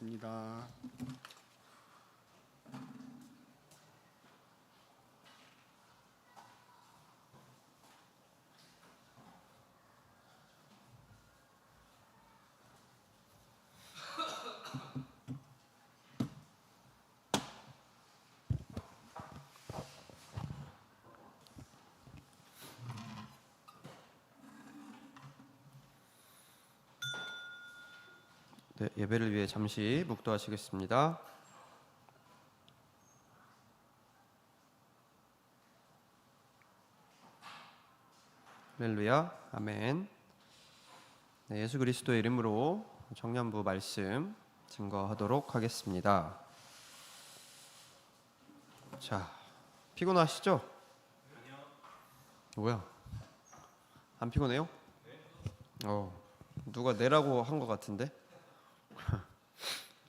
입니다. 네, 예배를 위해 잠시 묵도하시겠습니다. 할렐루야, 아멘. 네, 예수 그리스도의 이름으로 청년부 말씀 증거하도록 하겠습니다. 자, 피곤하시죠? 뭐야? 안 피곤해요? 누가 내라고 한 것 같은데?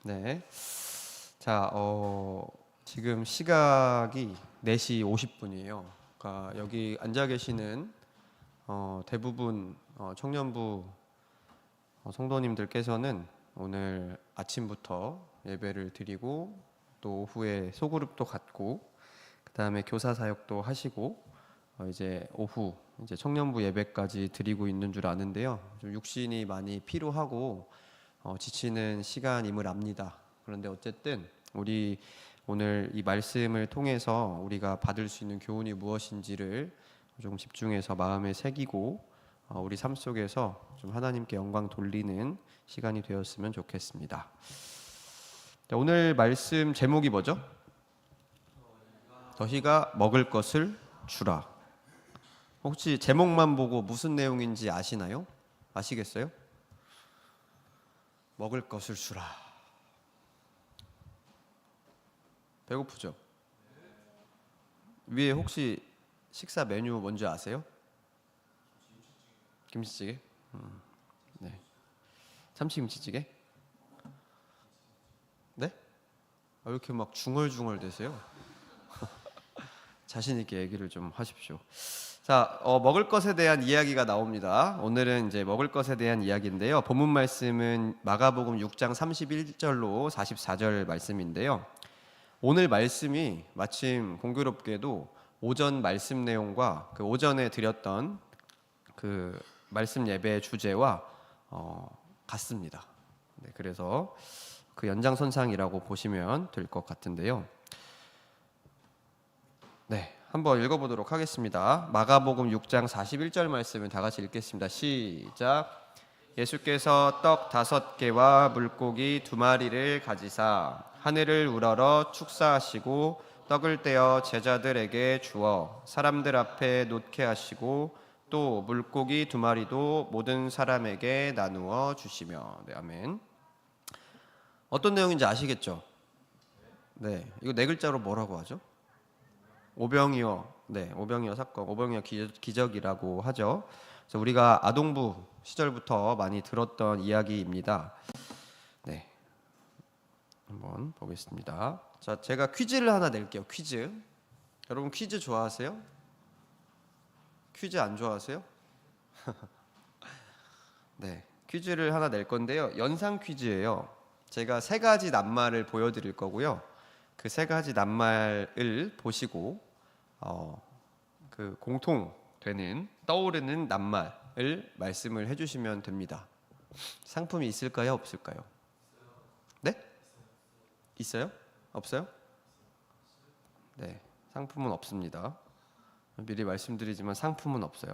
네. 자, 지금 시각이 4시 50분이에요. 그러니까 여기 앉아 계시는 대부분 청년부 성도님들께서는 오늘 아침부터 예배를 드리고 또 오후에 소그룹도 갖고 그다음에 교사 사역도 하시고 이제 오후 이제 청년부 예배까지 드리고 있는 줄 아는데요. 좀 육신이 많이 피로하고 지치는 시간임을 압니다. 그런데 어쨌든 우리 오늘 이 말씀을 통해서 우리가 받을 수 있는 교훈이 무엇인지를 좀 집중해서 마음에 새기고 우리 삶 속에서 좀 하나님께 영광 돌리는 시간이 되었으면 좋겠습니다. 오늘 말씀 제목이 뭐죠? 너희가 먹을 것을 주라. 혹시 제목만 보고 무슨 내용인지 아시나요? 아시겠어요? 먹을 것을 주라. 배고프죠? 위에 혹시 식사 메뉴 뭔지 아세요? 김치찌개? 네. 참치김치찌개? 네? 왜 이렇게 막 중얼중얼 되세요? 자신 있게 얘기를 좀 하십시오. 자, 먹을 것에 대한 이야기가 나옵니다. 오늘은 이제 먹을 것에 대한 이야기인데요. 본문 말씀은 마가복음 6장 31절로 44절 말씀인데요. 오늘 말씀이 마침 공교롭게도 오전 말씀 내용과 그 오전에 드렸던 그 말씀 예배의 주제와 같습니다. 네, 그래서 그 연장선상이라고 보시면 될 것 같은데요. 네, 한번 읽어보도록 하겠습니다. 마가복음 6장 41절 말씀을 다 같이 읽겠습니다. 시작. 예수께서 떡 5개와 물고기 2마리를 가지사 하늘을 우러러 축사하시고 떡을 떼어 제자들에게 주어 사람들 앞에 놓게 하시고 또 물고기 2마리도 모든 사람에게 나누어 주시며. 네, 아멘. 어떤 내용인지 아시겠죠? 네, 이거 4글자로 뭐라고 하죠? 오병이어, 네, 오병이어 사건, 오병이어 기적이라고 하죠. 그래서 우리가 아동부 시절부터 많이 들었던 이야기입니다. 네, 한번 보겠습니다. 자, 제가 퀴즈를 하나 낼게요. 퀴즈. 여러분 퀴즈 좋아하세요? 퀴즈 안 좋아하세요? 네, 퀴즈를 하나 낼 건데요. 연상 퀴즈예요. 제가 3가지 낱말을 보여드릴 거고요. 그 3가지 낱말을 보시고 그 공통되는 떠오르는 낱말을 말씀을 해주시면 됩니다. 상품이 있을까요? 없을까요? 네? 있어요? 없어요? 네, 상품은 없습니다. 미리 말씀드리지만 상품은 없어요.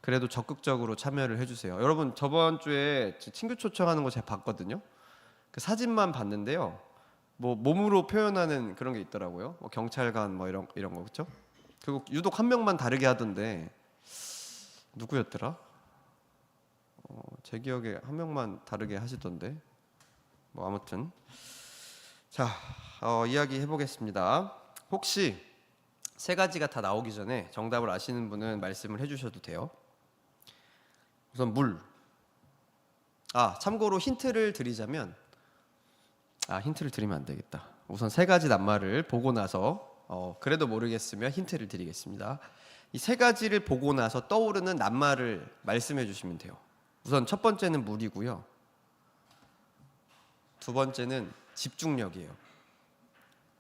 그래도 적극적으로 참여를 해주세요. 여러분 저번 주에 친구 초청하는 거 제가 봤거든요. 그 사진만 봤는데요. 뭐 몸으로 표현하는 그런 게 있더라고요. 뭐 경찰관 뭐 이런 거 그렇죠? 그리고 유독 한 명만 다르게 하던데 누구였더라? 제 기억에 한 명만 다르게 하시던데. 뭐 아무튼 자 이야기 해보겠습니다. 혹시 3가지가 다 나오기 전에 정답을 아시는 분은 말씀을 해주셔도 돼요. 우선 물. 참고로 힌트를 드리자면 힌트를 드리면 안 되겠다. 우선 3가지 낱말을 보고 나서 그래도 모르겠으면 힌트를 드리겠습니다. 이 3가지를 보고 나서 떠오르는 낱말을 말씀해 주시면 돼요. 우선 첫 번째는 물이고요. 두 번째는 집중력이에요.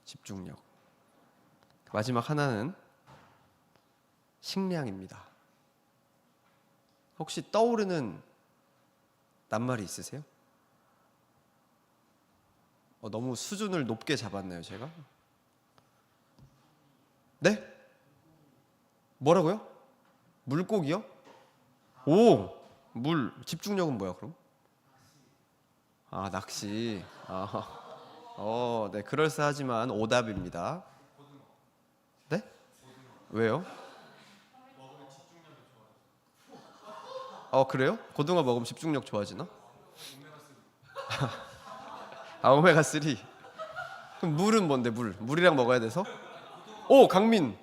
집중력. 마지막 하나는 식량입니다. 혹시 떠오르는 낱말이 있으세요? 너무 수준을 높게 잡았나요, 제가? 네? 뭐라고요? 물고기요? 오! 집중력은 뭐야, 그럼? 낚시. 네, 그럴싸하지만 오답입니다. 네? 왜요? 그래요? 고등어 먹으면 집중력 좋아지나? 오메가3. 그럼 물은 뭔데, 물이랑 먹어야 돼서? 강민.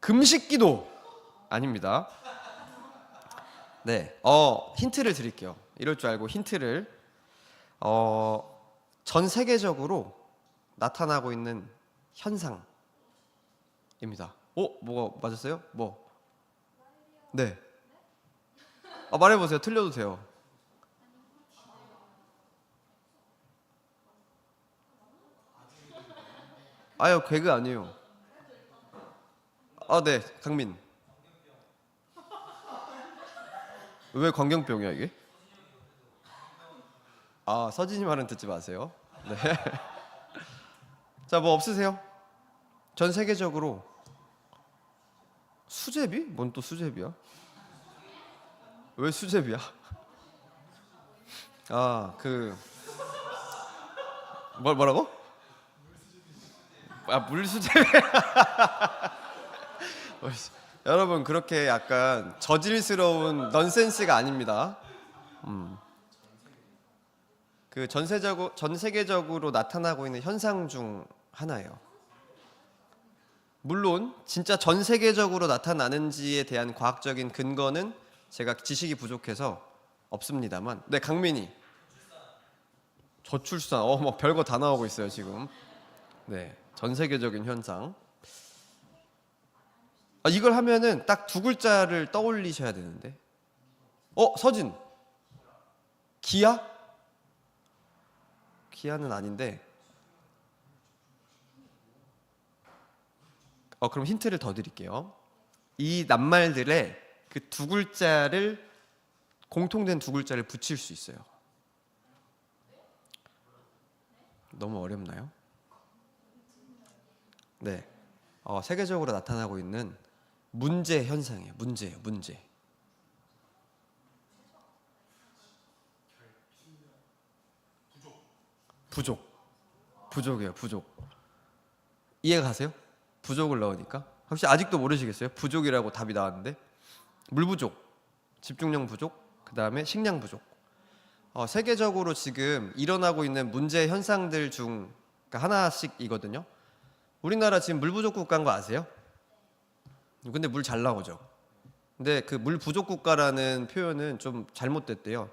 금식기도. 아닙니다. 네, 힌트를 드릴게요. 이럴 줄 알고 힌트를. 전 세계적으로 나타나고 있는 현상입니다. 뭐가 맞았어요? 뭐? 네. 말해보세요. 틀려도 돼요. 개그 아니에요. 네, 강민. 왜 광견병이야 이게? 서진이 말은 듣지 마세요. 네. 자, 뭐 없으세요? 전 세계적으로 수제비? 뭔 또 수제비야? 왜 수제비야? 뭐라고? 물수제비. 여러분, 그렇게 약간 저질스러운 넌센스가 아닙니다. 그 전 세계적으로 나타나고 있는 현상 중 하나예요. 물론 진짜 전 세계적으로 나타나는지에 대한 과학적인 근거는 제가 지식이 부족해서 없습니다만, 네, 강민이. 저출산. 뭐 별거 다 나오고 있어요 지금. 네, 전 세계적인 현상. 이걸 하면은 딱 두 글자를 떠올리셔야 되는데. 서진. 기아? 기아는 아닌데. 그럼 힌트를 더 드릴게요. 이 낱말들의 그 두 글자를, 공통된 두 글자를 붙일 수 있어요. 너무 어렵나요? 네. 세계적으로 나타나고 있는 문제 현상이에요. 문제예요. 문제. 부족이에요. 부족. 이해가 가세요? 부족을 넣으니까. 혹시 아직도 모르시겠어요? 부족이라고 답이 나왔는데. 물 부족, 집중력 부족, 그 다음에 식량 부족. 세계적으로 지금 일어나고 있는 문제 현상들 중 하나씩이거든요. 우리나라 지금 물 부족 국가인 거 아세요? 근데 물 잘 나오죠. 근데 그 물 부족 국가라는 표현은 좀 잘못됐대요.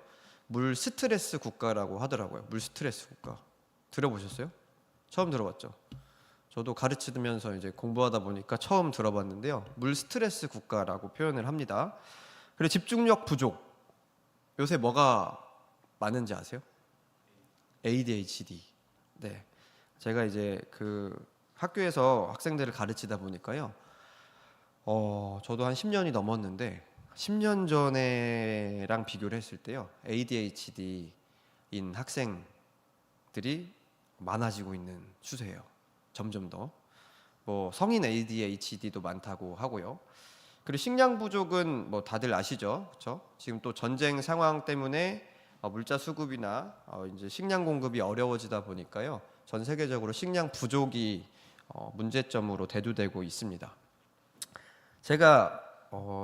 물 스트레스 국가라고 하더라고요. 물 스트레스 국가. 들어보셨어요? 처음 들어봤죠? 저도 가르치면서 이제 공부하다 보니까 처음 들어봤는데요. 물 스트레스 국가라고 표현을 합니다. 그리고 집중력 부족. 요새 뭐가 많은지 아세요? ADHD. 네. 제가 이제 그 학교에서 학생들을 가르치다 보니까요. 저도 한 10년이 넘었는데 10년 전에랑 비교를 했을 때요. ADHD인 학생들이 많아지고 있는 추세예요. 점점 더. 뭐 성인 ADHD도 많다고 하고요. 그리고 식량 부족은 뭐 다들 아시죠, 그렇죠? 지금 또 전쟁 상황 때문에 물자 수급이나 이제 식량 공급이 어려워지다 보니까요. 전 세계적으로 식량 부족이 문제점으로 대두되고 있습니다. 제가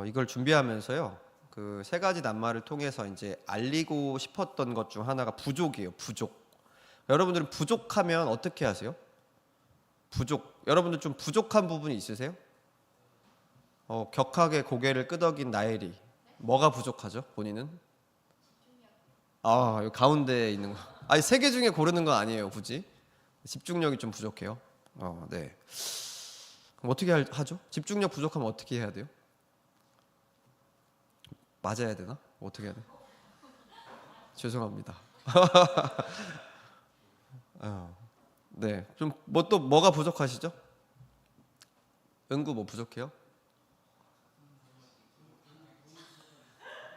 이걸 준비하면서요. 그 세 가지 낱말을 통해서 이제 알리고 싶었던 것 중 하나가 부족이에요. 부족. 여러분들은 부족하면 어떻게 하세요? 부족. 여러분들 좀 부족한 부분이 있으세요? 격하게 고개를 끄덕인 나엘이. 뭐가 부족하죠? 본인은? 여기 가운데에 있는 거. 세 개 중에 고르는 건 아니에요, 굳이. 집중력이 좀 부족해요. 네. 그럼 어떻게 하죠? 집중력 부족하면 어떻게 해야 돼요? 맞아야 되나? 어떻게 해야 돼? 죄송합니다. 네, 좀 뭐 또 뭐가 부족하시죠? 은구 뭐 부족해요?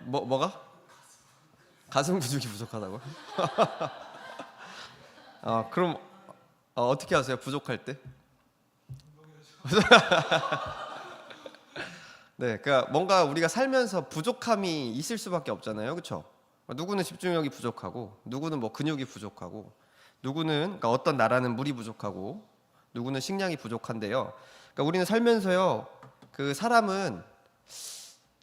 뭐가? 가슴 근육이 부족하다고? 그럼 어떻게 하세요? 부족할 때? 네, 그러니까 뭔가 우리가 살면서 부족함이 있을 수밖에 없잖아요, 그렇죠? 누구는 집중력이 부족하고, 누구는 뭐 근육이 부족하고, 누구는 그러니까 어떤 나라는 물이 부족하고, 누구는 식량이 부족한데요. 그러니까 우리는 살면서요, 그 사람은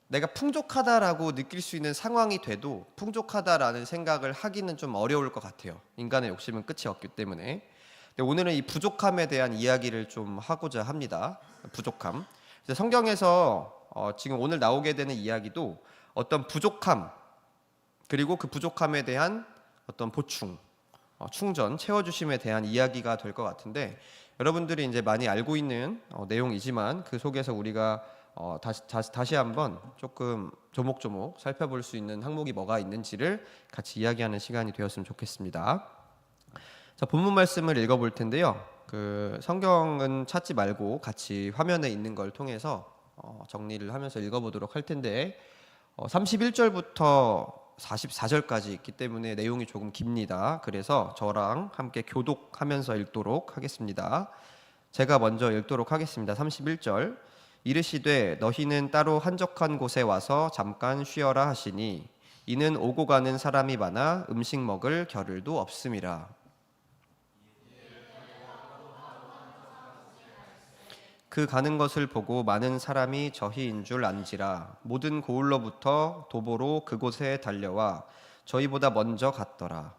내가 풍족하다라고 느낄 수 있는 상황이 돼도 풍족하다라는 생각을 하기는 좀 어려울 것 같아요. 인간의 욕심은 끝이 없기 때문에. 근데 오늘은 이 부족함에 대한 이야기를 좀 하고자 합니다. 부족함. 그래서 성경에서 지금 오늘 나오게 되는 이야기도 어떤 부족함 그리고 그 부족함에 대한 어떤 보충, 충전, 채워주심에 대한 이야기가 될 것 같은데 여러분들이 이제 많이 알고 있는 내용이지만 그 속에서 우리가 다시 한번 조금 조목조목 살펴볼 수 있는 항목이 뭐가 있는지를 같이 이야기하는 시간이 되었으면 좋겠습니다. 자, 본문 말씀을 읽어볼 텐데요. 그 성경은 찾지 말고 같이 화면에 있는 걸 통해서 정리를 하면서 읽어보도록 할 텐데 31절부터 44절까지 있기 때문에 내용이 조금 깁니다. 그래서 저랑 함께 교독하면서 읽도록 하겠습니다. 제가 먼저 읽도록 하겠습니다. 31절 이르시되 너희는 따로 한적한 곳에 와서 잠깐 쉬어라 하시니 이는 오고 가는 사람이 많아 음식 먹을 겨를도 없음이라. 그 가는 것을 보고 많은 사람이 저희인 줄 안지라. 모든 고을로부터 도보로 그곳에 달려와 저희보다 먼저 갔더라.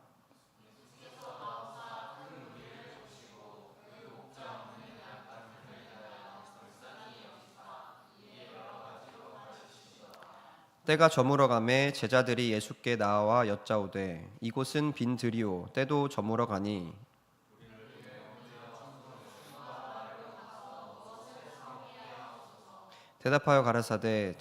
때가 저물어 가매 제자들이 예수께 나와 여짜오되 이곳은 빈들이요 때도 저물어 가니 대답하여 가라사대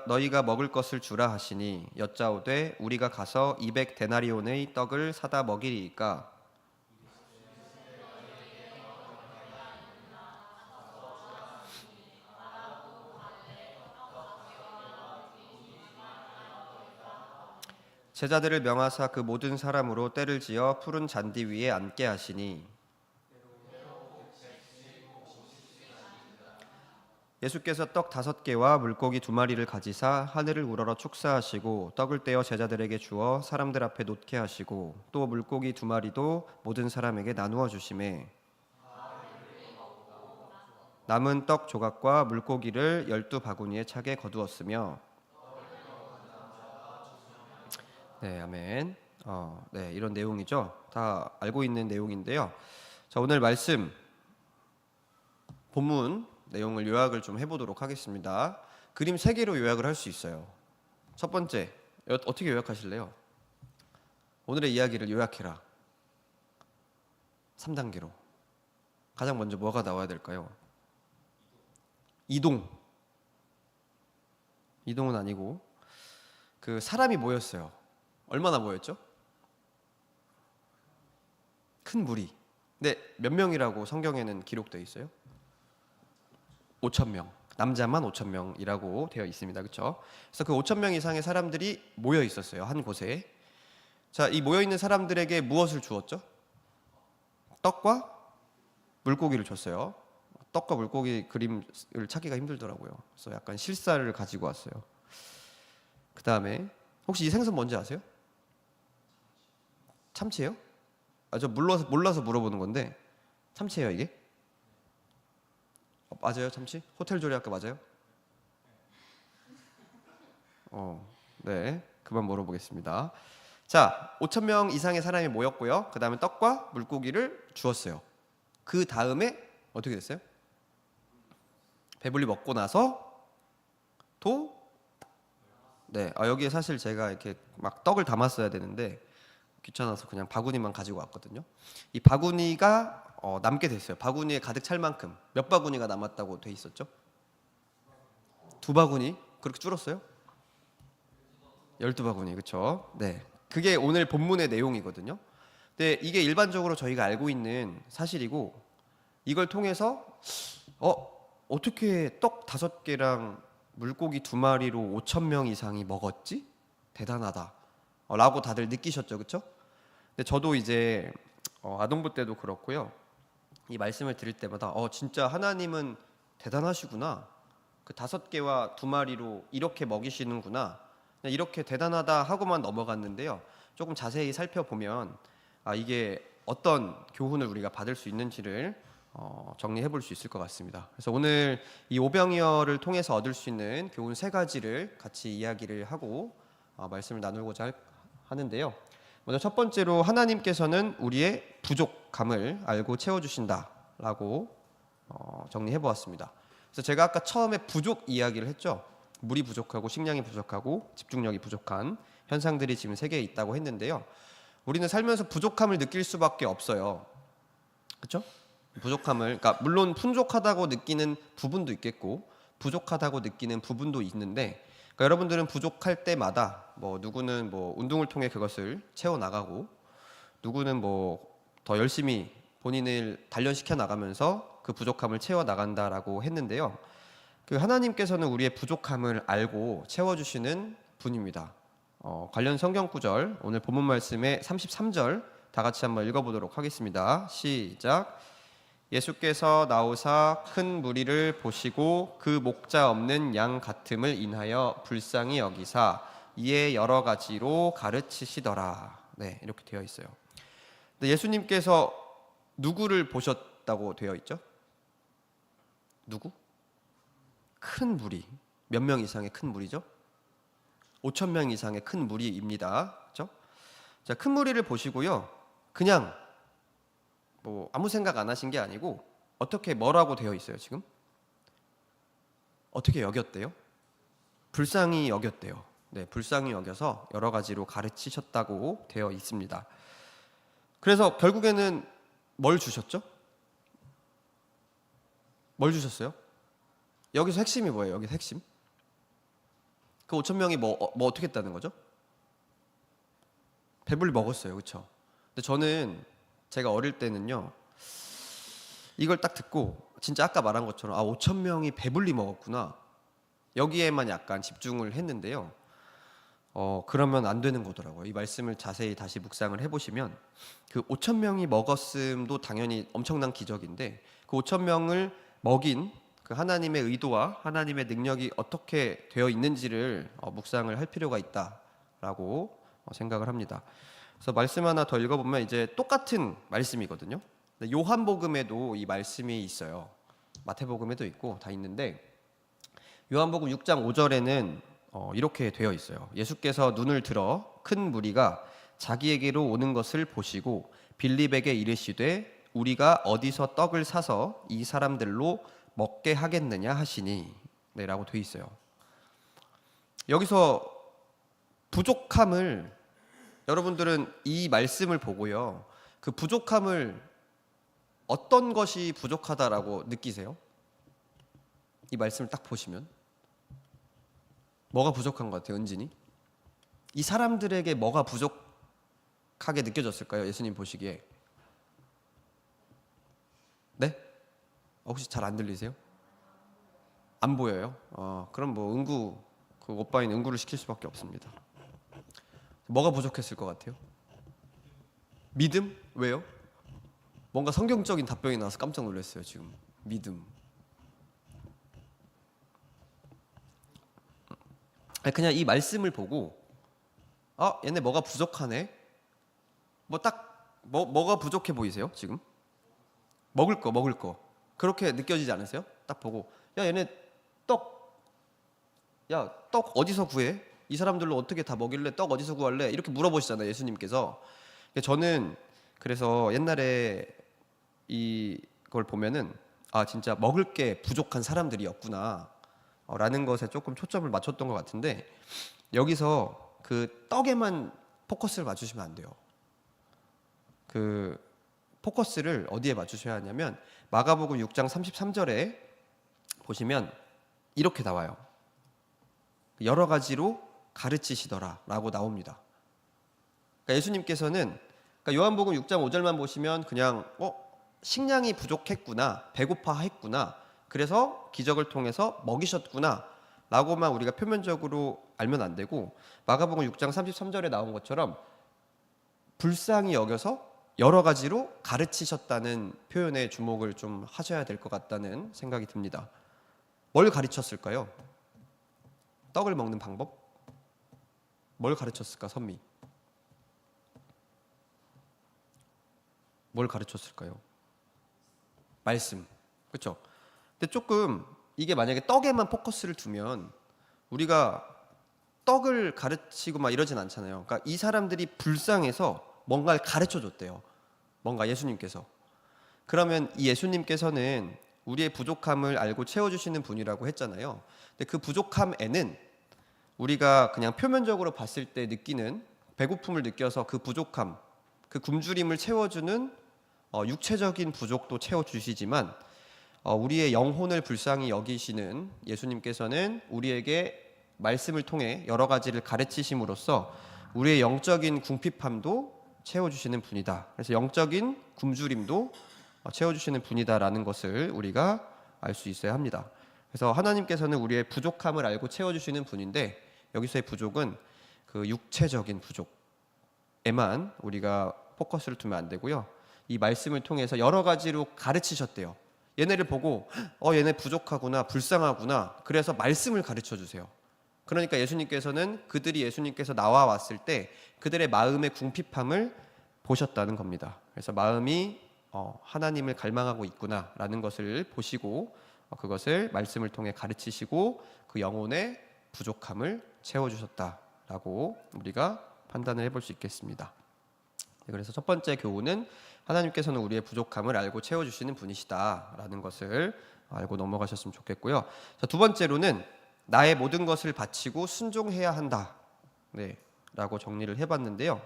너희가 먹을 것을 주라 하시니 여짜오되 우리가 가서 200 데나리온의 떡을 사다 먹이리이까. 제자들을 명하사 그 모든 사람으로 때를 지어 푸른 잔디 위에 앉게 하시니 예수께서 떡 5개와 물고기 2마리를 가지사 하늘을 우러러 축사하시고 떡을 떼어 제자들에게 주어 사람들 앞에 놓게 하시고 또 물고기 2마리도 모든 사람에게 나누어 주시매 남은 떡 조각과 물고기를 12바구니에 차게 거두었으며. 네, 아멘. 네, 이런 내용이죠. 다 알고 있는 내용인데요. 자, 오늘 말씀 본문 내용을 요약을 좀 해보도록 하겠습니다. 그림 3개로 요약을 할 수 있어요. 첫 번째, 어떻게 요약하실래요? 오늘의 이야기를 요약해라. 3단계로. 가장 먼저 뭐가 나와야 될까요? 이동은 아니고 그 사람이 모였어요. 얼마나 모였죠? 큰 무리. 근데 몇 명이라고 성경에는 기록되어 있어요? 5,000명. 남자만 5,000명이라고 되어 있습니다. 그렇죠? 그래서 그 5,000명 이상의 사람들이 모여 있었어요. 한 곳에. 자, 이 모여 있는 사람들에게 무엇을 주었죠? 떡과 물고기를 줬어요. 떡과 물고기 그림을 찾기가 힘들더라고요. 그래서 약간 실사를 가지고 왔어요. 그 다음에 혹시 이 생선 뭔지 아세요? 참치예요? 저 몰라서 물어보는 건데 참치예요 이게? 맞아요 참치? 호텔 조리 아까 맞아요? 네, 그만 물어보겠습니다. 자, 5,000명 이상의 사람이 모였고요. 그 다음에 떡과 물고기를 주었어요. 그 다음에 어떻게 됐어요? 배불리 먹고 나서 네, 여기에 사실 제가 이렇게 막 떡을 담았어야 되는데 귀찮아서 그냥 바구니만 가지고 왔거든요. 이 바구니가 남게 됐어요. 바구니에 가득 찰 만큼 몇 바구니가 남았다고 돼 있었죠? 2바구니? 그렇게 줄었어요? 12바구니, 그렇죠? 네, 그게 오늘 본문의 내용이거든요. 근데 이게 일반적으로 저희가 알고 있는 사실이고, 이걸 통해서 어떻게 떡 5개랑 물고기 2마리로 5천 명 이상이 먹었지? 대단하다 라고 다들 느끼셨죠, 그쵸? 근데 저도 이제 아동부 때도 그렇고요, 이 말씀을 들을 때마다 진짜 하나님은 대단하시구나, 그 5개와 2마리로 이렇게 먹이시는구나, 그냥 이렇게 대단하다 하고만 넘어갔는데요, 조금 자세히 살펴보면 이게 어떤 교훈을 우리가 받을 수 있는지를 정리해 볼 수 있을 것 같습니다. 그래서 오늘 이 오병이어를 통해서 얻을 수 있는 교훈 3가지를 같이 이야기를 하고 말씀을 나누고자 하는데요. 먼저 첫 번째로, 하나님께서는 우리의 부족함을 알고 채워주신다라고 정리해 보았습니다. 그래서 제가 아까 처음에 부족 이야기를 했죠. 물이 부족하고 식량이 부족하고 집중력이 부족한 현상들이 지금 세계에 있다고 했는데요. 우리는 살면서 부족함을 느낄 수밖에 없어요. 그렇죠? 부족함을, 그러니까 물론 풍족하다고 느끼는 부분도 있겠고 부족하다고 느끼는 부분도 있는데, 그러니까 여러분들은 부족할 때마다 누구는 운동을 통해 그것을 채워 나가고, 누구는 더 열심히 본인을 단련시켜 나가면서 그 부족함을 채워 나간다라고 했는데요. 그 하나님께서는 우리의 부족함을 알고 채워주시는 분입니다. 관련 성경 구절, 오늘 본문 말씀의 33절 다 같이 한번 읽어보도록 하겠습니다. 시작. 예수께서 나오사 큰 무리를 보시고 그 목자 없는 양 같음을 인하여 불쌍히 여기사 이에 여러 가지로 가르치시더라. 네, 이렇게 되어 있어요. 근데 예수님께서 누구를 보셨다고 되어 있죠? 누구? 큰 무리. 몇 명 이상의 큰 무리죠? 5천 명 이상의 큰 무리입니다. 그렇죠? 자, 큰 무리를 보시고요, 그냥 아무 생각 안 하신 게 아니고 어떻게 뭐라고 되어 있어요? 지금 어떻게 여겼대요? 불쌍히 여겼대요. 네, 불쌍히 여겨서 여러 가지로 가르치셨다고 되어 있습니다. 그래서 결국에는 뭘 주셨죠? 뭘 주셨어요? 여기서 핵심이 뭐예요? 여기서 핵심? 그 5천 명이 뭐 어떻게 했다는 거죠? 배불리 먹었어요, 그렇죠? 근데 저는 제가 어릴 때는요, 이걸 딱 듣고 진짜 아까 말한 것처럼 5천 명이 배불리 먹었구나, 여기에만 약간 집중을 했는데요. 그러면 안 되는 거더라고요. 이 말씀을 자세히 다시 묵상을 해보시면 그 5천 명이 먹었음도 당연히 엄청난 기적인데, 그 5천 명을 먹인 그 하나님의 의도와 하나님의 능력이 어떻게 되어 있는지를 묵상을 할 필요가 있다라고 생각을 합니다. 그래서 말씀 하나 더 읽어보면 이제 똑같은 말씀이거든요. 요한복음에도 이 말씀이 있어요. 마태복음에도 있고 다 있는데, 요한복음 6장 5절에는 이렇게 되어 있어요. 예수께서 눈을 들어 큰 무리가 자기에게로 오는 것을 보시고 빌립에게 이르시되 우리가 어디서 떡을 사서 이 사람들로 먹게 하겠느냐 하시니, 네, 라고 되어 있어요. 여기서 부족함을, 여러분들은 이 말씀을 보고요, 그 부족함을 어떤 것이 부족하다라고 느끼세요? 이 말씀을 딱 보시면 뭐가 부족한 것 같아요, 은진이? 이 사람들에게 뭐가 부족하게 느껴졌을까요, 예수님 보시기에? 네? 혹시 잘 안 들리세요? 안 보여요? 그럼 응구, 그 오빠인 응구를 시킬 수밖에 없습니다. 뭐가 부족했을 것 같아요? 믿음? 왜요? 뭔가 성경적인 답변이 나와서 깜짝 놀랐어요. 지금 믿음. 그냥 이 말씀을 보고 얘네 뭐가 부족하네? 뭐가 부족해 보이세요? 지금? 먹을 거 그렇게 느껴지지 않으세요? 딱 보고 얘네 떡 어디서 구해? 이 사람들로 어떻게 다 먹일래? 떡 어디서 구할래? 이렇게 물어보시잖아요, 예수님께서. 저는 그래서 옛날에 이걸 보면은 진짜 먹을 게 부족한 사람들이었구나 라는 것에 조금 초점을 맞췄던 것 같은데, 여기서 그 떡에만 포커스를 맞추시면 안 돼요. 그 포커스를 어디에 맞추셔야 하냐면 마가복음 6장 33절에 보시면 이렇게 나와요. 여러 가지로 가르치시더라 라고 나옵니다. 그러니까 예수님께서는 그러니까 요한복음 6장 5절만 보시면 그냥 식량이 부족했구나, 배고파 했구나, 그래서 기적을 통해서 먹이셨구나 라고만 우리가 표면적으로 알면 안 되고, 마가복음 6장 33절에 나온 것처럼 불쌍히 여겨서 여러 가지로 가르치셨다는 표현에 주목을 좀 하셔야 될 것 같다는 생각이 듭니다. 뭘 가르쳤을까요? 떡을 먹는 방법? 뭘 가르쳤을까, 선미? 뭘 가르쳤을까요? 말씀. 그렇죠? 근데 조금 이게 만약에 떡에만 포커스를 두면 우리가 떡을 가르치고 막 이러진 않잖아요. 그러니까 이 사람들이 불쌍해서 뭔가를 가르쳐 줬대요. 뭔가 예수님께서. 그러면 이 예수님께서는 우리의 부족함을 알고 채워주시는 분이라고 했잖아요. 근데 그 부족함에는 우리가 그냥 표면적으로 봤을 때 느끼는 배고픔을 느껴서 그 부족함, 그 굶주림을 채워주는 육체적인 부족도 채워주시지만, 우리의 영혼을 불쌍히 여기시는 예수님께서는 우리에게 말씀을 통해 여러 가지를 가르치심으로써 우리의 영적인 궁핍함도 채워주시는 분이다. 그래서 영적인 굶주림도 채워주시는 분이다라는 것을 우리가 알 수 있어야 합니다. 그래서 하나님께서는 우리의 부족함을 알고 채워주시는 분인데, 여기서의 부족은 그 육체적인 부족에만 우리가 포커스를 두면 안 되고요. 이 말씀을 통해서 여러 가지로 가르치셨대요. 얘네를 보고 얘네 부족하구나, 불쌍하구나, 그래서 말씀을 가르쳐 주세요. 그러니까 예수님께서는 그들이 예수님께서 나와 왔을 때 그들의 마음의 궁핍함을 보셨다는 겁니다. 그래서 마음이 하나님을 갈망하고 있구나라는 것을 보시고 그것을 말씀을 통해 가르치시고 그 영혼의 부족함을 채워주셨다라고 우리가 판단을 해볼 수 있겠습니다. 그래서 첫 번째 교훈은 하나님께서는 우리의 부족함을 알고 채워주시는 분이시다라는 것을 알고 넘어가셨으면 좋겠고요. 자, 두 번째로는 나의 모든 것을 바치고 순종해야 한다, 라고 정리를 해봤는데요.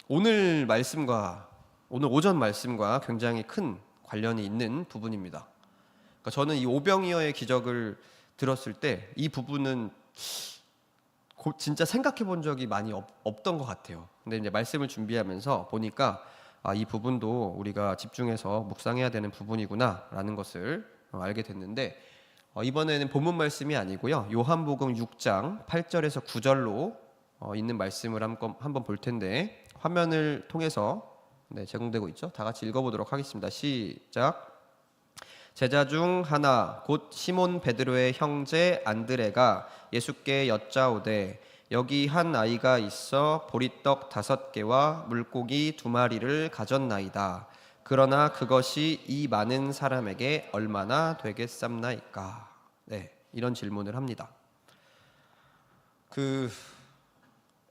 오늘 오전 말씀과 굉장히 큰 관련이 있는 부분입니다. 그러니까 저는 이 오병이어의 기적을 들었을 때 이 부분은 진짜 생각해 본 적이 많이 없던 것 같아요. 근데 이제 말씀을 준비하면서 보니까 이 부분도 우리가 집중해서 묵상해야 되는 부분이구나라는 것을 알게 됐는데, 이번에는 본문 말씀이 아니고요. 요한복음 6장 8절에서 9절로 있는 말씀을 한번 볼 텐데, 화면을 통해서 제공되고 있죠. 다 같이 읽어보도록 하겠습니다. 시작. 제자 중 하나 곧 시몬 베드로의 형제 안드레가 예수께 여짜오되 여기 한 아이가 있어 보리떡 5개와 물고기 2마리를 가졌나이다. 그러나 그것이 이 많은 사람에게 얼마나 되겠삼나이까? 이런 질문을 합니다.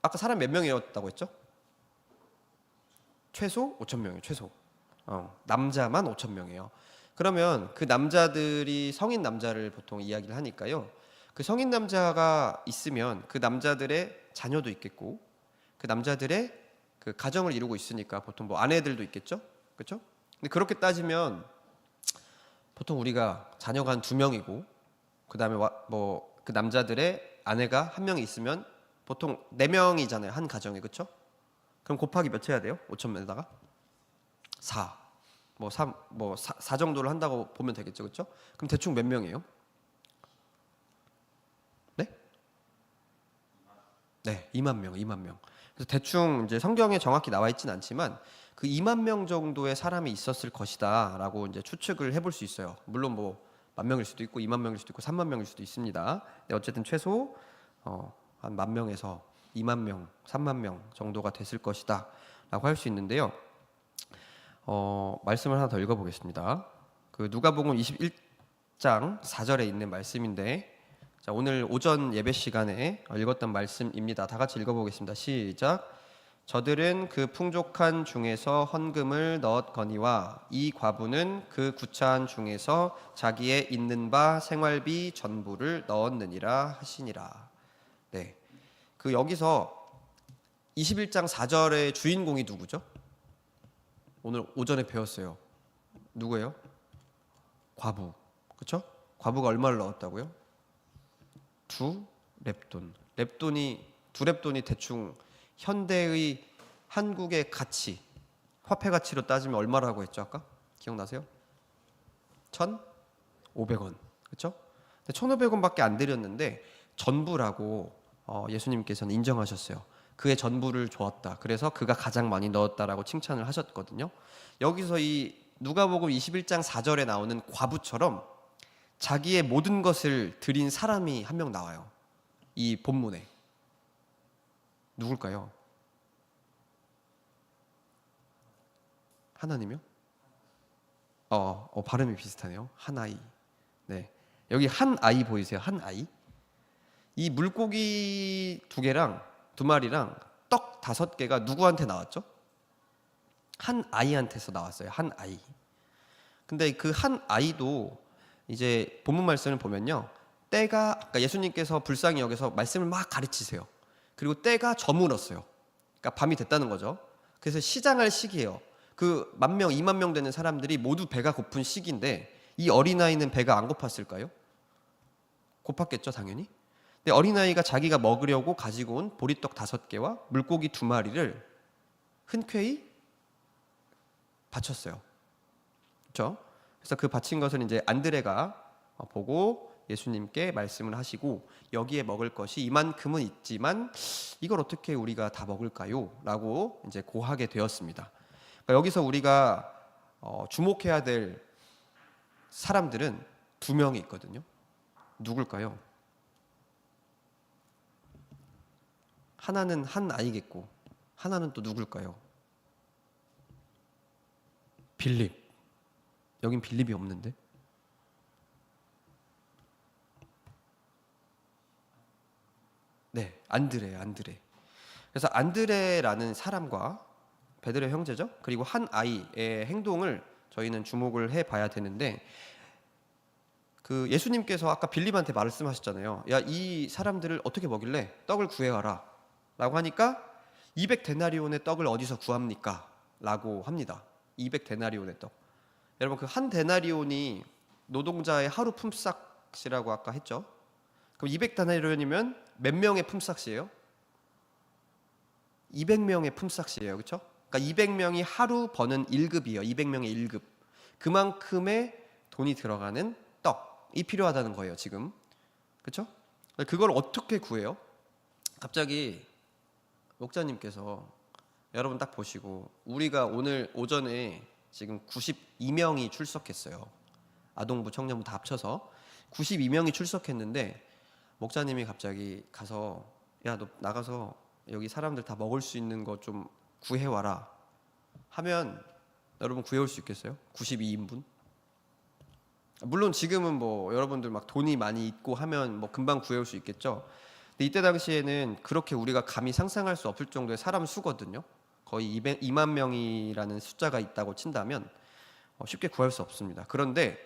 아까 사람 몇 명이었다고 했죠? 최소 5,000명이에요. 최소. 남자만 5,000명이에요. 그러면 그 남자들이 성인 남자를 보통 이야기를 하니까요. 그 성인 남자가 있으면 그 남자들의 자녀도 있겠고, 그 남자들의 그 가정을 이루고 있으니까 보통 뭐 아내들도 있겠죠, 그렇죠? 근데 그렇게 따지면 보통 우리가 자녀가 한 2명이고, 그 다음에 뭐 그 남자들의 아내가 1명이 있으면 보통 4명이잖아요, 한 가정에, 그렇죠? 그럼 곱하기 몇 해야 돼요? 5,000에다가 4. 4 정도를 한다고 보면 되겠죠, 그렇죠? 그럼 대충 몇 명이에요? 네, 2만 명. 그래서 대충 이제 성경에 정확히 나와 있진 않지만 그 2만 명 정도의 사람이 있었을 것이다라고 이제 추측을 해볼 수 있어요. 물론 뭐 10,000명일 수도 있고 2만 명일 수도 있고 3만 명일 수도 있습니다. 어쨌든 최소 한 10,000명에서 2만 명, 3만 명 정도가 됐을 것이다라고 할 수 있는데요. 말씀을 하나 더 읽어보겠습니다. 그 누가복음 21장 4절에 있는 말씀인데, 자, 오늘 오전 예배 시간에 읽었던 말씀입니다. 다 같이 읽어보겠습니다. 시작. 저들은 그 풍족한 중에서 헌금을 넣었거니와 이 과부는 그 구차한 중에서 자기의 있는 바 생활비 전부를 넣었느니라 하시니라. 그 여기서 21장 4절의 주인공이 누구죠? 오늘 오전에 배웠어요. 누구예요? 과부. 그렇죠? 과부가 얼마를 넣었다고요? 2렙돈. 2렙돈이 대충 현대의 한국의 가치, 화폐 가치로 따지면 얼마라고 했죠 아까? 기억나세요? 1,500원. 그렇죠? 1,500원밖에 안 드렸는데 전부라고 예수님께서는 인정하셨어요. 그의 전부를 주었다. 그래서 그가 가장 많이 넣었다라고 칭찬을 하셨거든요. 여기서 이 누가복음 21장 4절에 나오는 과부처럼 자기의 모든 것을 드린 사람이 한 명 나와요. 이 본문에. 누굴까요? 하나님이요? 발음이 비슷하네요. 한 아이. 네. 여기 한 아이 보이세요? 한 아이. 이 물고기 2개랑 2마리랑 떡 5개가 누구한테 나왔죠? 한 아이한테서 나왔어요. 한 아이. 근데 그 한 아이도 이제 본문 말씀을 보면요. 때가, 그러니까 예수님께서 불쌍히 여겨서 말씀을 막 가르치세요. 그리고 때가 저물었어요. 그러니까 밤이 됐다는 거죠. 그래서 시장할 시기예요. 그 10,000명, 20,000명 되는 사람들이 모두 배가 고픈 시기인데 이 어린아이는 배가 안 고팠을까요? 고팠겠죠, 당연히. 근데 어린아이가 자기가 먹으려고 가지고 온 보리떡 5개와 물고기 2마리를 흔쾌히 바쳤어요. 그렇죠? 그래서 그 바친 것을 이제 안드레가 보고 예수님께 말씀을 하시고 여기에 먹을 것이 이만큼은 있지만 이걸 어떻게 우리가 다 먹을까요? 라고 이제 고하게 되었습니다. 그러니까 여기서 우리가 주목해야 될 사람들은 2명이 있거든요. 누굴까요? 하나는 한 아이겠고 하나는 또 누굴까요? 빌립. 여긴 빌립이 없는데? 네, 안드레. 그래서 안드레라는 사람과 베드로의 형제죠. 그리고 한 아이의 행동을 저희는 주목을 해봐야 되는데, 그 예수님께서 아까 빌립한테 말씀하셨잖아요. 야, 이 사람들을 어떻게 먹일래? 떡을 구해와라. 라고 하니까 200데나리온의 떡을 어디서 구합니까? 라고 합니다. 200데나리온의 떡. 여러분, 그 한 데나리온이 노동자의 하루 품삯이라고 아까 했죠. 그럼 200데나리온이면 몇 명의 품삯이에요? 200명의 품삯이에요. 그렇죠? 그러니까 200명이 하루 버는 1급이에요. 200명의 1급. 그만큼의 돈이 들어가는 떡이 필요하다는 거예요, 지금. 그렇죠? 그걸 어떻게 구해요? 갑자기 목자님께서 여러분 딱 보시고, 우리가 오늘 오전에 지금 92명이 출석했어요. 아동부, 청년부 다 합쳐서 92명이 출석했는데 목자님이 갑자기 가서 야, 너 나가서 여기 사람들 다 먹을 수 있는 거 좀 구해와라 하면 여러분 구해올 수 있겠어요? 92인분? 물론 지금은 뭐 여러분들 막 돈이 많이 있고 하면 뭐 금방 구해올 수 있겠죠. 근데 이때 당시에는 그렇게 우리가 감히 상상할 수 없을 정도의 사람 수거든요. 거의 2만 명이라는 숫자가 있다고 친다면 쉽게 구할 수 없습니다. 그런데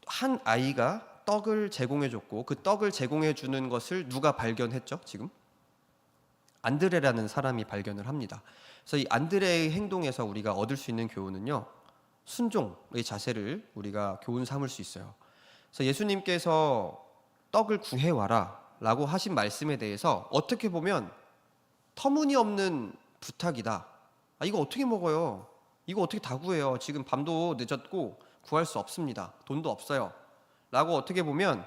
한 아이가 떡을 제공해 줬고 그 떡을 제공해 주는 것을 누가 발견했죠? 지금 안드레라는 사람이 발견을 합니다. 그래서 이 안드레의 행동에서 우리가 얻을 수 있는 교훈은요, 순종의 자세를 우리가 교훈 삼을 수 있어요. 그래서 예수님께서 떡을 구해와라 라고 하신 말씀에 대해서 어떻게 보면 터무니없는 부탁이다. 이거 어떻게 먹어요? 이거 어떻게 다 구해요? 지금 밤도 늦었고 구할 수 없습니다. 돈도 없어요. 라고 어떻게 보면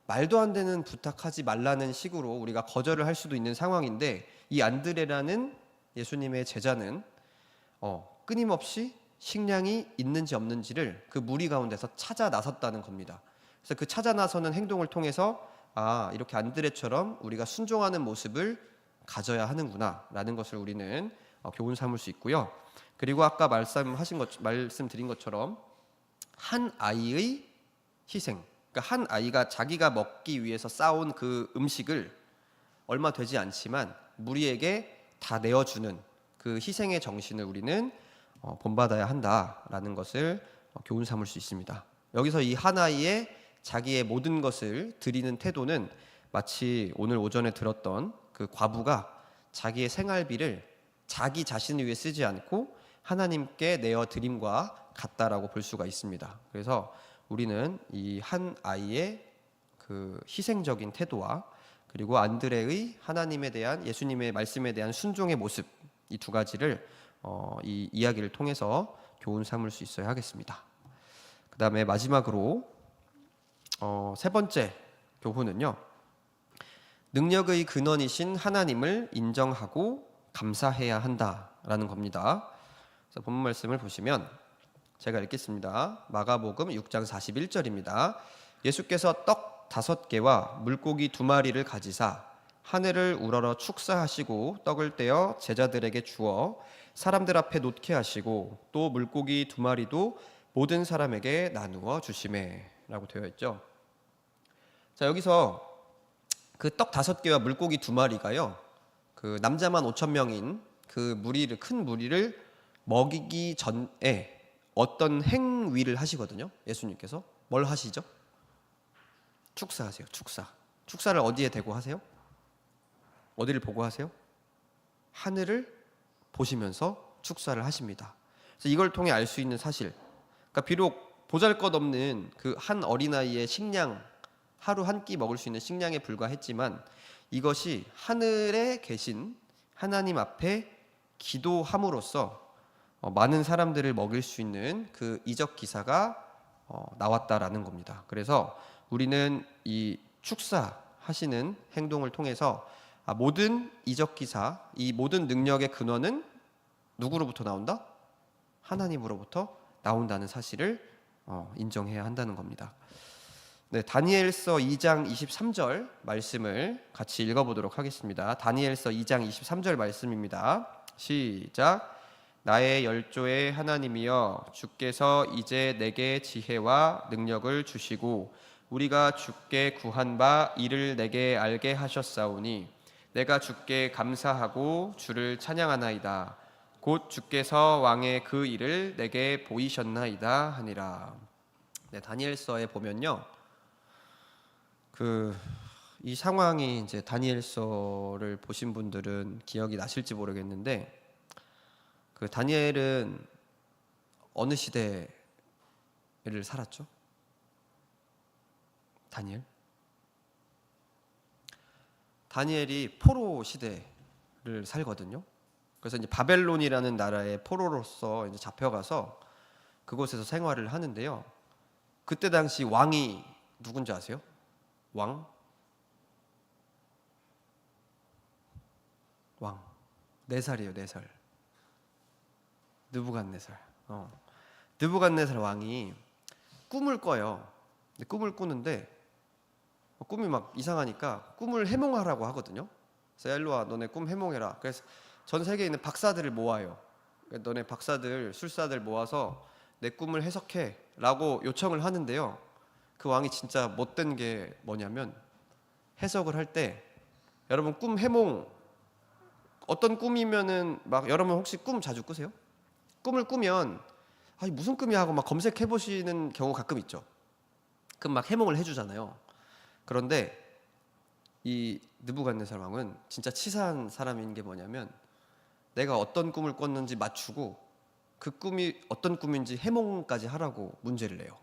말도 안 되는 부탁하지 말라는 식으로 우리가 거절을 할 수도 있는 상황인데, 이 안드레라는 예수님의 제자는 끊임없이 식량이 있는지 없는지를 그 무리 가운데서 찾아 나섰다는 겁니다. 그래서 그 찾아 나서는 행동을 통해서 이렇게 안드레처럼 우리가 순종하는 모습을 가져야 하는구나 라는 것을 우리는 교훈 삼을 수 있고요. 그리고 아까 말씀드린 것처럼 한 아이의 희생, 그러니까 한 아이가 자기가 먹기 위해서 싸온 그 음식을 얼마 되지 않지만 무리에게 다 내어주는 그 희생의 정신을 우리는 본받아야 한다라는 것을 교훈 삼을 수 있습니다. 여기서 이 한 아이의 자기의 모든 것을 드리는 태도는 마치 오늘 오전에 들었던 그 과부가 자기의 생활비를 자기 자신을 위해 쓰지 않고 하나님께 내어 드림과 같다라고 볼 수가 있습니다. 그래서 우리는 이 한 아이의 그 희생적인 태도와 그리고 안드레의 하나님에 대한, 예수님의 말씀에 대한 순종의 모습, 이 두 가지를 이 이야기를 통해서 교훈 삼을 수 있어야 하겠습니다. 그 다음에 마지막으로 세 번째 교훈은요, 능력의 근원이신 하나님을 인정하고 감사해야 한다라는 겁니다. 그래서 본문 말씀을 보시면 제가 읽겠습니다. 마가복음 6장 41절입니다. 예수께서 떡 5개와 물고기 2마리를 가지사 하늘을 우러러 축사하시고 떡을 떼어 제자들에게 주어 사람들 앞에 놓게 하시고 또 물고기 2마리도 모든 사람에게 나누어 주시매 라고 되어 있죠. 자, 여기서 그 떡 5개와 물고기 2마리가요, 그 남자만 5,000명인 그 무리를, 큰 무리를 먹이기 전에 어떤 행위를 하시거든요. 예수님께서 뭘 하시죠? 축사하세요. 축사를 어디에 대고 하세요? 어디를 보고 하세요? 하늘을 보시면서 축사를 하십니다. 그래서 이걸 통해 알 수 있는 사실, 그러니까 비록 보잘것없는 그 한 어린아이의 식량, 하루 한 끼 먹을 수 있는 식량에 불과했지만 이것이 하늘에 계신 하나님 앞에 기도함으로써 많은 사람들을 먹일 수 있는 그 이적 기사가 나왔다라는 겁니다. 그래서 우리는 이 축사하시는 행동을 통해서 모든 이적 기사, 이 모든 능력의 근원은 누구로부터 나온다? 하나님으로부터 나온다는 사실을 인정해야 한다는 겁니다. 네, 다니엘서 2장 23절 말씀을 같이 읽어보도록 하겠습니다. 다니엘서 2장 23절 말씀입니다. 시작. 나의 열조의 하나님이여, 주께서 이제 내게 지혜와 능력을 주시고 우리가 주께 구한 바 이를 내게 알게 하셨사오니 내가 주께 감사하고 주를 찬양하나이다. 곧 주께서 왕의 그 일을 내게 보이셨나이다 하니라. 네, 다니엘서에 보면요, 이 상황이 이제 다니엘서를 보신 분들은 기억이 나실지 모르겠는데, 그 다니엘은 어느 시대를 살았죠? 다니엘이 포로 시대를 살거든요. 그래서 이제 바벨론이라는 나라의 포로로서 이제 잡혀가서 그곳에서 생활을 하는데요. 그때 당시 왕이 누군지 아세요? 왕 4살이에요. 4살. 느부갓네살. 느부갓네살 왕이 꿈을 꿔요. 꿈을 꾸는데 꿈이 막 이상하니까 꿈을 해몽하라고 하거든요. 그래서 야, 일로 와, 너네 꿈 해몽해라. 그래서 전 세계에 있는 박사들을 모아요. 너네 박사들, 술사들 모아서 내 꿈을 해석해 라고 요청을 하는데요, 그 왕이 진짜 못된 게 뭐냐면, 해석을 할 때 여러분 꿈 해몽, 어떤 꿈이면은 막, 여러분 혹시 꿈 자주 꾸세요? 꿈을 꾸면 무슨 꿈이야 하고 막 검색해 보시는 경우 가끔 있죠. 그럼 막 해몽을 해주잖아요. 그런데 이 느부갓네살 왕은 진짜 치사한 사람인 게 뭐냐면, 내가 어떤 꿈을 꿨는지 맞추고 그 꿈이 어떤 꿈인지 해몽까지 하라고 문제를 내요.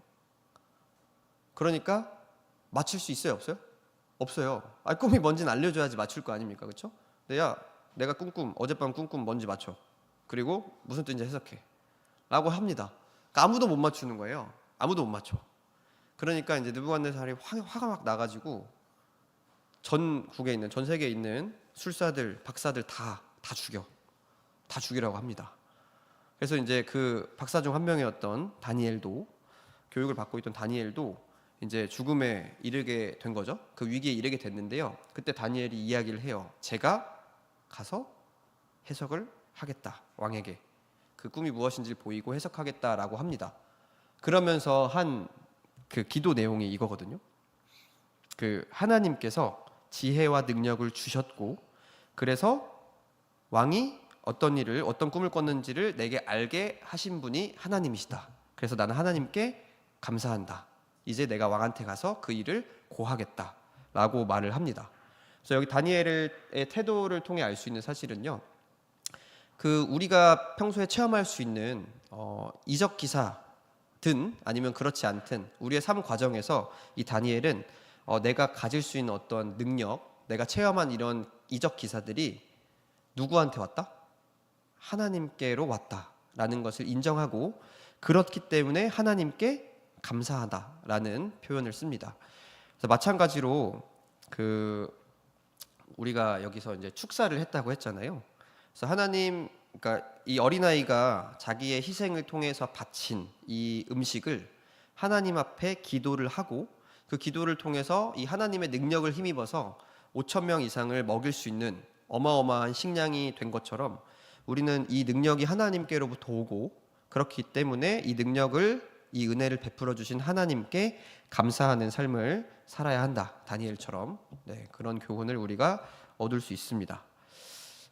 그러니까 맞출 수 있어요, 없어요? 없어요. 꿈이 뭔지는 알려줘야지 맞출 거 아닙니까, 그렇죠? 야, 내가 어젯밤 꿈 뭔지 맞춰. 그리고 무슨 뜻인지 해석해 라고 합니다. 그러니까 아무도 못 맞추는 거예요. 아무도 못 맞춰. 그러니까 이제 느부갓네살이 화가 막 나가지고 전국에 있는, 전 세계에 있는 술사들, 박사들 다 죽이라고 합니다. 그래서 이제 그 박사 중 한 명이었던 다니엘도, 교육을 받고 있던 다니엘도 이제 죽음에 이르게 된 거죠. 그 위기에 이르게 됐는데요, 그때 다니엘이 이야기를 해요. 제가 가서 해석을 하겠다, 왕에게 그 꿈이 무엇인지 보이고 해석하겠다라고 합니다. 그러면서 한 그 기도 내용이 이거거든요. 그 하나님께서 지혜와 능력을 주셨고, 그래서 왕이 어떤 일을, 어떤 꿈을 꿨는지를 내게 알게 하신 분이 하나님이시다. 그래서 나는 하나님께 감사한다. 이제 내가 왕한테 가서 그 일을 고하겠다 라고 말을 합니다. 그래서 여기 다니엘의 태도를 통해 알 수 있는 사실은요, 그 우리가 평소에 체험할 수 있는 이적 기사든 아니면 그렇지 않든 우리의 삶 과정에서 이 다니엘은 내가 가질 수 있는 어떤 능력, 내가 체험한 이런 이적 기사들이 누구한테 왔다? 하나님께로 왔다라는 것을 인정하고 그렇기 때문에 하나님께 감사하다라는 표현을 씁니다. 그래서 마찬가지로 우리가 여기서 이제 축사를 했다고 했잖아요. 그래서 그러니까 이 어린아이가 자기의 희생을 통해서 바친 이 음식을 하나님 앞에 기도를 하고 그 기도를 통해서 이 하나님의 능력을 힘입어서 5천 명 이상을 먹일 수 있는 어마어마한 식량이 된 것처럼 우리는 이 능력이 하나님께로부터 오고 그렇기 때문에 이 능력을 이 은혜를 베풀어 주신 하나님께 감사하는 삶을 살아야 한다. 다니엘처럼 그런 교훈을 우리가 얻을 수 있습니다.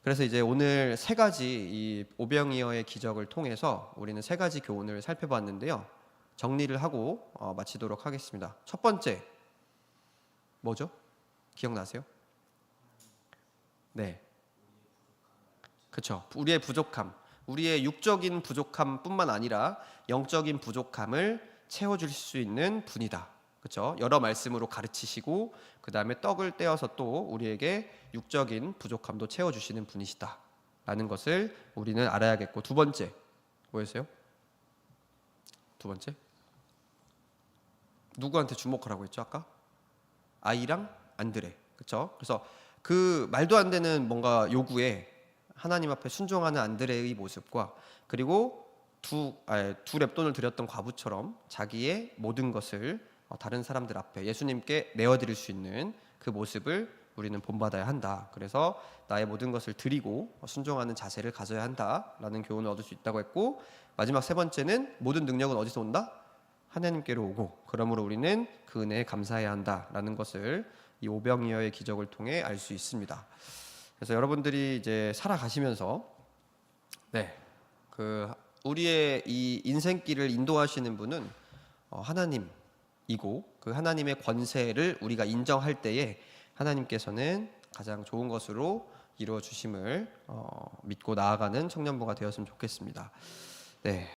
그래서 이제 오늘 세 가지 이 오병이어의 기적을 통해서 우리는 세 가지 교훈을 살펴봤는데요. 정리를 하고 마치도록 하겠습니다. 첫 번째 뭐죠? 기억나세요? 네, 그렇죠. 우리의 부족함, 우리의 육적인 부족함뿐만 아니라 영적인 부족함을 채워줄 수 있는 분이다. 그렇죠. 여러 말씀으로 가르치시고 그 다음에 떡을 떼어서 또 우리에게 육적인 부족함도 채워주시는 분이시다 라는 것을 우리는 알아야겠고, 두 번째 뭐였어요? 두 번째 누구한테 주목하라고 했죠 아까? 아이랑 안드레. 그렇죠. 그래서 그 말도 안 되는 뭔가 요구에 하나님 앞에 순종하는 안드레의 모습과 그리고 두 렙돈을 드렸던 과부처럼 자기의 모든 것을 다른 사람들 앞에 예수님께 내어드릴 수 있는 그 모습을 우리는 본받아야 한다. 그래서 나의 모든 것을 드리고 순종하는 자세를 가져야 한다라는 교훈을 얻을 수 있다고 했고, 마지막 세 번째는 모든 능력은 어디서 온다? 하나님께로 오고 그러므로 우리는 그 은혜에 감사해야 한다라는 것을 이 오병이어의 기적을 통해 알 수 있습니다. 그래서 여러분들이 이제 살아가시면서 우리의 이 인생길을 인도하시는 분은 하나님이고 그 하나님의 권세를 우리가 인정할 때에 하나님께서는 가장 좋은 것으로 이루어 주심을 믿고 나아가는 청년부가 되었으면 좋겠습니다.